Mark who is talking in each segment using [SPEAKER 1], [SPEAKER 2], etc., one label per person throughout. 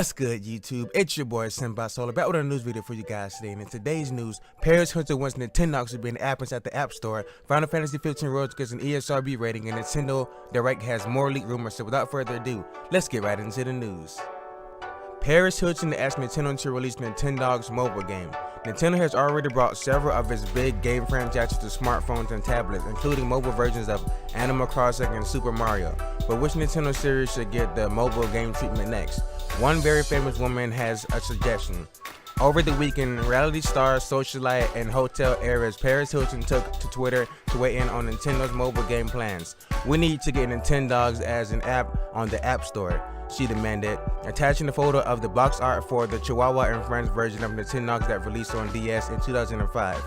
[SPEAKER 1] What's good, YouTube? It's your boy Celeb back with a news video for you guys today. And in today's news, Paris Hilton wants Nintendogs to be in the apps at the App Store. Final Fantasy 15 Royals gets an ESRB rating, and Nintendo Direct has more leaked rumors. So without further ado, let's get right into the news. Paris Hilton asked Nintendo to release Nintendogs mobile game. Nintendo has already brought several of its big game franchises to smartphones and tablets, including mobile versions of Animal Crossing and Super Mario. But which Nintendo series should get the mobile game treatment next? One very famous woman has a suggestion. Over the weekend, reality star, socialite, and hotel heiress Paris Hilton took to Twitter to weigh in on Nintendo's mobile game plans. "We need to get Nintendogs as an app on the App Store," she demanded, attaching a photo of the box art for the Chihuahua and Friends version of Nintendogs that released on DS in 2005.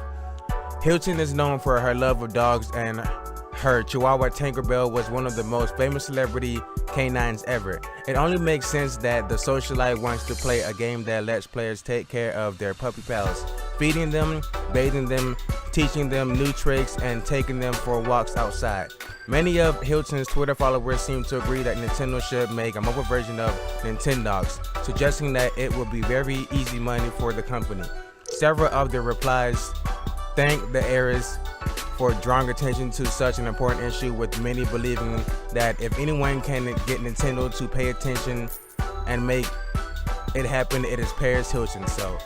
[SPEAKER 1] Hilton is known for her love of dogs, and her Chihuahua Tinkerbell was one of the most famous celebrity canines ever. It only makes sense that the socialite wants to play a game that lets players take care of their puppy pals, feeding them, bathing them, teaching them new tricks, and taking them for walks outside. Many of Hilton's Twitter followers seem to agree that Nintendo should make a mobile version of Nintendogs, suggesting that it would be very easy money for the company. Several of the replies thank the heiress for drawing attention to such an important issue, with many believing that if anyone can get Nintendo to pay attention and make it happen, it is Paris Hilton. So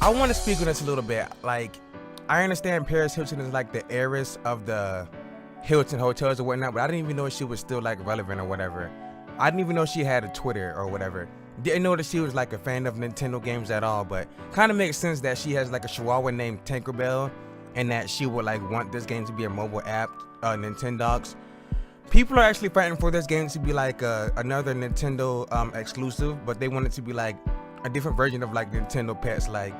[SPEAKER 1] I want to speak on this a little bit. Like, I understand Paris Hilton is like the heiress of the Hilton hotels or whatnot, but I didn't even know she was still like relevant or whatever. I didn't even know she had a Twitter or whatever. Didn't know that she was like a fan of Nintendo games at all, but kind of makes sense that she has like a Chihuahua named Tinkerbell, and that she would like want this game to be a mobile app, Nintendogs. People are actually fighting for this game to be like another Nintendo exclusive, but they want it to be like a different version of like Nintendo Pets. Like,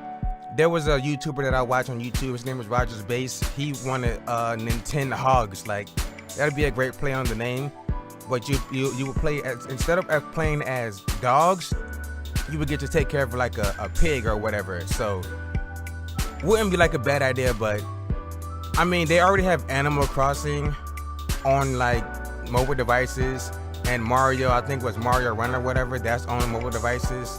[SPEAKER 1] there was a YouTuber that I watch on YouTube, his name was Roger's Base. He wanted Nintendogs. Like, that'd be a great play on the name, but you would play as, instead of playing as dogs, you would get to take care of like a pig or whatever. So wouldn't be like a bad idea, but I mean, they already have Animal Crossing on like mobile devices, and Mario, I think it was Mario Run or whatever, that's on mobile devices.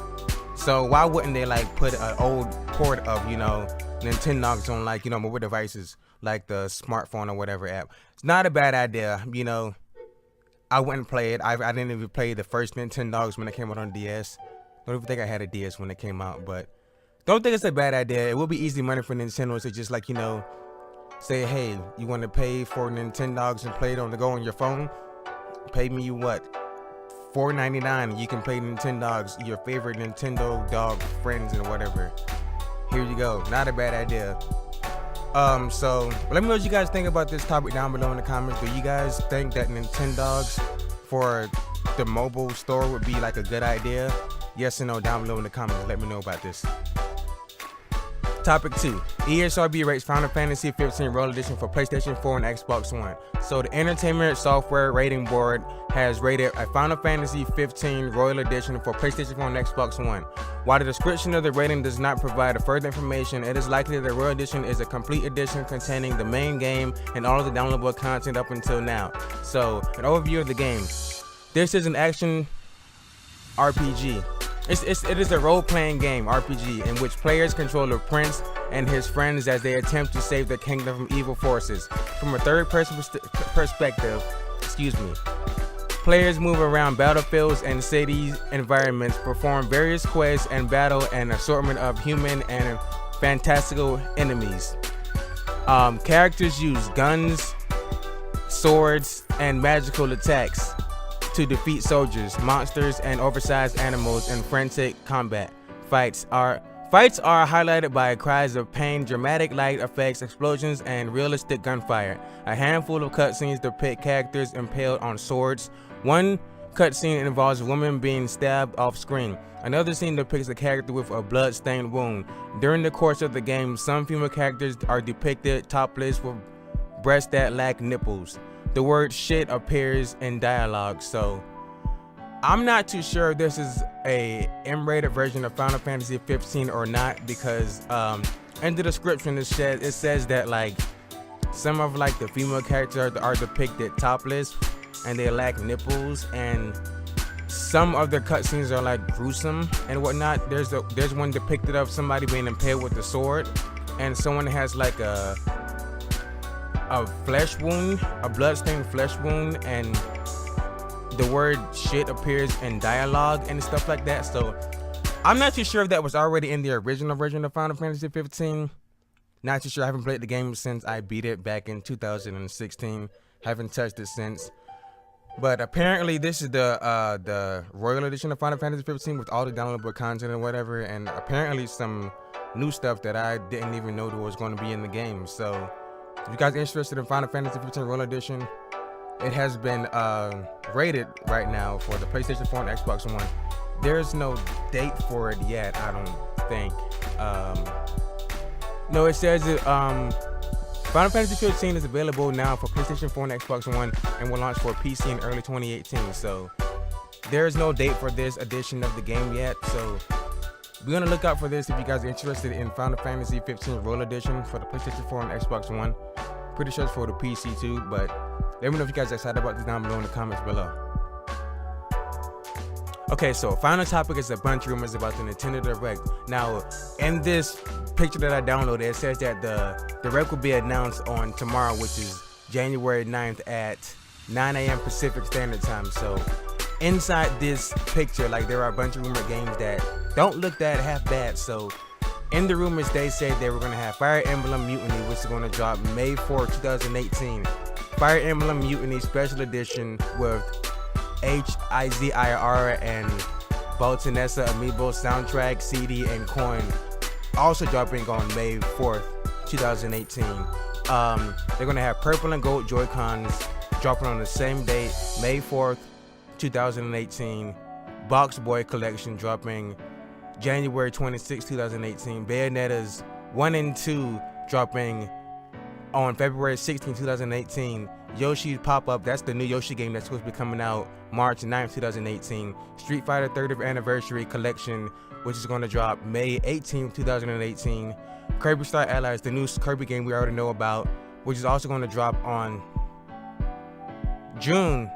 [SPEAKER 1] So why wouldn't they like put an old port of, you know, Nintendogs on like, you know, mobile devices like the smartphone or whatever app? It's not a bad idea, you know. I wouldn't play it. I didn't even play the first Nintendogs when it came out on DS. Don't even think I had a DS when it came out, but don't think it's a bad idea. It will be easy money for Nintendo to just like, you know, say, hey, you want to pay for Nintendogs and play it on the go on your phone? Pay me what? $4.99. You can play Nintendogs, your favorite Nintendo dog friends and whatever. Here you go. Not a bad idea. So let me know what you guys think about this topic down below in the comments. Do you guys think that Nintendogs for the mobile store would be like a good idea? Yes or no down below in the comments. Let me know about this. Topic 2. ESRB rates Final Fantasy 15 Royal Edition for PlayStation 4 and Xbox One. So the Entertainment Software Rating Board has rated a Final Fantasy 15 Royal Edition for PlayStation 4 and Xbox One. While the description of the rating does not provide further information, it is likely that the Royal Edition is a complete edition containing the main game and all of the downloadable content up until now. So, an overview of the game. This is an action RPG. It is a role-playing game, RPG, in which players control a prince and his friends as they attempt to save the kingdom from evil forces. From a third-person perspective, players move around battlefields and city environments, perform various quests, and battle an assortment of human and fantastical enemies. Characters use guns, swords, and magical attacks to defeat soldiers, monsters, and oversized animals in frantic combat. Fights are highlighted by cries of pain, dramatic light effects, explosions, and realistic gunfire. A handful of cutscenes depict characters impaled on swords. One cutscene involves a woman being stabbed off screen. Another scene depicts a character with a blood-stained wound. During the course of the game, some female characters are depicted topless with breasts that lack nipples. The word shit appears in dialogue, so I'm not too sure if this is a M-rated version of Final Fantasy 15 or not, because in the description it says that like some of like the female characters are depicted topless and they lack nipples, and some of their cutscenes are like gruesome and whatnot. There's one depicted of somebody being impaled with a sword, and someone has like a flesh wound, a bloodstained flesh wound, and the word shit appears in dialogue and stuff like that. So I'm not too sure if that was already in the original version of Final Fantasy 15. Not too sure. I haven't played the game since I beat it back in 2016. Haven't touched it since. But apparently this is the Royal Edition of Final Fantasy 15 with all the downloadable content and whatever, and apparently some new stuff that I didn't even know that was going to be in the game. So if you guys are interested in Final Fantasy 15 Royal Edition, it has been rated right now for the PlayStation 4 and Xbox One. There's no date for it yet, I don't think. No, it says it. Final Fantasy 15 is available now for PlayStation 4 and Xbox One and will launch for PC in early 2018. So there is no date for this edition of the game yet. So be on the lookout for this if you guys are interested in Final Fantasy 15 Royal Edition for the PlayStation 4 and Xbox One. Pretty sure it's for the PC too, but let me know if you guys are excited about this down below in the comments below. Okay, so final topic is a bunch of rumors about the Nintendo Direct. Now, in this picture that I downloaded, it says that the Direct will be announced on tomorrow, which is January 9th at 9 a.m. Pacific Standard Time. So inside this picture, like, there are a bunch of rumored games that don't look that half bad. So in the rumors, they said they were going to have Fire Emblem Mutiny, which is going to drop May 4, 2018. Fire Emblem Mutiny Special Edition with HIZIR and Baltanessa Amiibo soundtrack, CD, and coin, also dropping on May 4th, 2018. They're going to have purple and gold Joy-Cons dropping on the same date, May 4th, 2018. Box Boy Collection dropping January 26, 2018. Bayonetta's 1 and 2 dropping on February 16, 2018. Yoshi's Pop-Up, that's the new Yoshi game that's supposed to be coming out March 9, 2018. Street Fighter 30th Anniversary Collection, which is going to drop May 18, 2018. Kirby Star Allies, the new Kirby game we already know about, which is also going to drop on June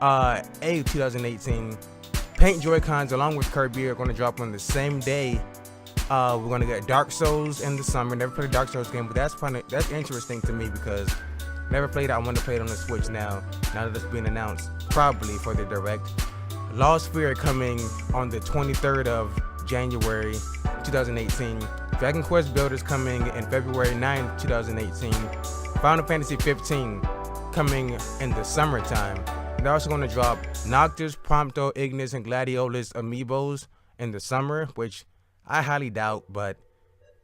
[SPEAKER 1] 8, 2018. Paint Joy-Cons along with Kirby are going to drop on the same day. We're going to get Dark Souls in the summer. Never played a Dark Souls game, but that's interesting to me because never played it. I want to play it on the Switch now that it's been announced, probably for the Direct. Lost Sphere coming on the 23rd of January 2018. Dragon Quest Builders coming in February 9th, 2018. Final Fantasy 15 coming in the summertime. They're also going to drop Noctis, Prompto, Ignis, and Gladiolus amiibos in the summer, which I highly doubt, but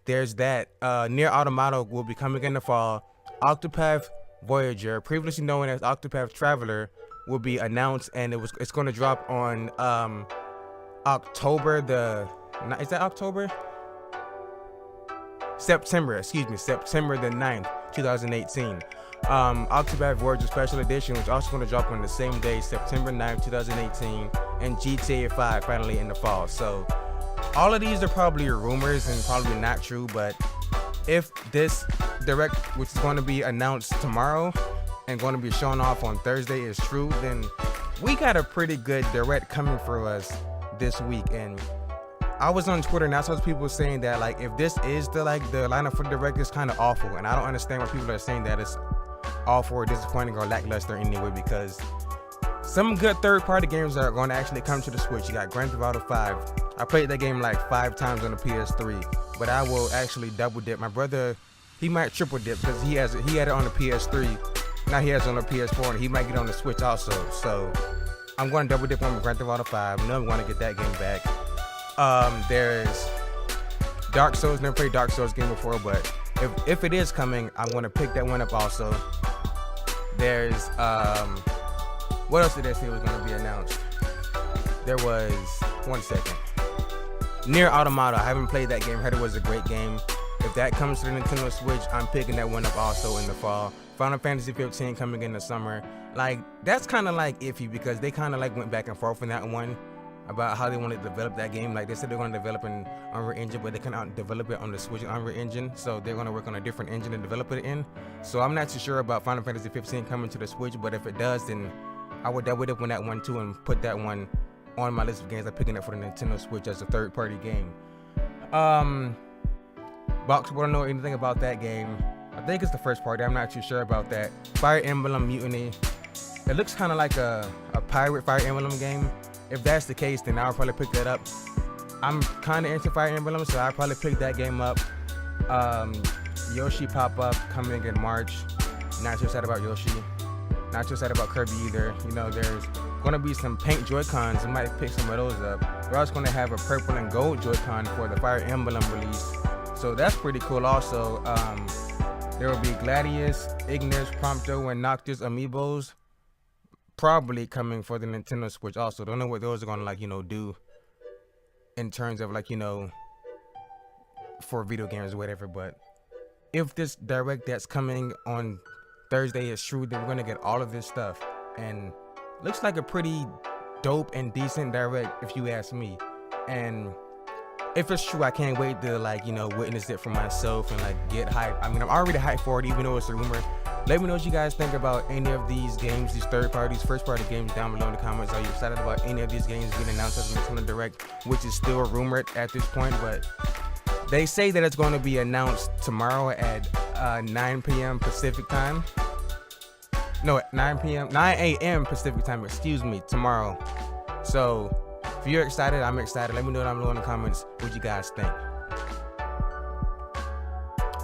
[SPEAKER 1] there's that. Nier Automata will be coming in the fall. Octopath Voyager, previously known as Octopath Traveler, will be announced, and it's going to drop on October the 9th, 2018. Octopath Voyager Special Edition, which is also going to drop on the same day, September 9th, 2018, and GTA 5 finally in the fall. So all of these are probably rumors and probably not true, but if this Direct, which is going to be announced tomorrow and going to be shown off on Thursday, is true, then we got a pretty good Direct coming for us this week. And I was on Twitter and I saw people saying that, like, if this is the lineup for the Direct, is kind of awful, and I don't understand why people are saying that it's awful or disappointing or lackluster anyway, because some good third-party games are going to actually come to the Switch. You got Grand Theft Auto 5. I played that game like 5 times on the PS3, but I will actually double dip. My brother, he might triple dip because he had it on the PS3. Now he has it on the PS4, and he might get on the Switch also. So I'm going to double dip on Grand Theft Auto 5. I know I'm going to get that game back. There's Dark Souls. Never played Dark Souls game before, but if it is coming, I'm going to pick that one up also. There's what else did they say was going to be announced? There was, one second, Nier Automata. I haven't played that game. Heard it was a great game. If that comes to the Nintendo Switch, I'm picking that one up also in the fall. Final Fantasy 15 coming in the summer. Like, that's kind of like iffy because they kind of like went back and forth on that one about how they wanted to develop that game. Like, they said they're going to develop in Unreal Engine, but they cannot develop it on the Switch Unreal Engine, so they're going to work on a different engine to develop it in. So I'm not too sure about Final Fantasy 15 coming to the Switch, but if it does, then I would double dip on that one too and put that one on my list of games I'm picking up for the Nintendo Switch as a third-party game. Box, we don't know anything about that game. I think it's the first party. I'm not too sure about that. Fire Emblem Mutiny. It looks kind of like a pirate Fire Emblem game. If that's the case, then I'll probably pick that up. I'm kind of into Fire Emblem, so I'll probably pick that game up. Yoshi pop-up coming in March. Not too sad about Yoshi. Not too sad about Kirby either. You know, there's gonna be some pink Joy-Cons. I might pick some of those up. We're also gonna have a purple and gold Joy-Con for the Fire Emblem release. So that's pretty cool also. There will be Gladius, Ignis, Prompto, and Noctis amiibos probably coming for the Nintendo Switch also. Don't know what those are gonna like, you know, do in terms of like, you know, for video games or whatever. But if this direct that's coming on Thursday is true, then we're gonna get all of this stuff. And looks like a pretty dope and decent direct if you ask me. And if it's true, I can't wait to like, you know, witness it for myself and like get hyped. I mean, I'm already hyped for it, even though it's a rumor. Let me know what you guys think about any of these games, these third parties, first party games down below in the comments. Are you excited about any of these games being announced as a Nintendo Direct, which is still rumored at this point, but they say that it's going to be announced tomorrow at 9 p.m. Pacific time. No, at 9 a.m. Pacific time, excuse me, tomorrow. So if you're excited, I'm excited. Let me know down below in the comments what you guys think.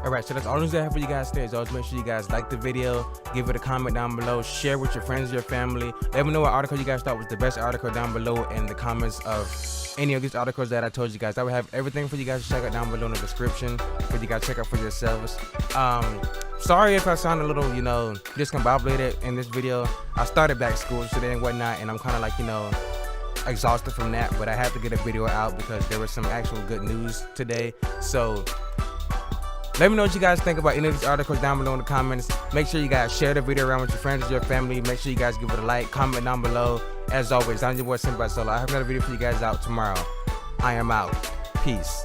[SPEAKER 1] Alright, so that's all the news I have for you guys today. As always, make sure you guys like the video, give it a comment down below, share with your friends, your family. Let me know what article you guys thought was the best article down below in the comments of any of these articles that I told you guys. I will have everything for you guys to check out down below in the description for you guys to check out for yourselves. Sorry if I sound a little, you know, discombobulated in this video. I started back school today and whatnot, and I'm kind of like, you know, exhausted from that, but I had to get a video out because there was some actual good news today. So let me know what you guys think about any of these articles down below in the comments. Make sure you guys share the video around with your friends, your family. Make sure you guys give it a like, comment down below. As always, I'm your boy Celeb. I have another video for you guys out tomorrow. I am out. Peace.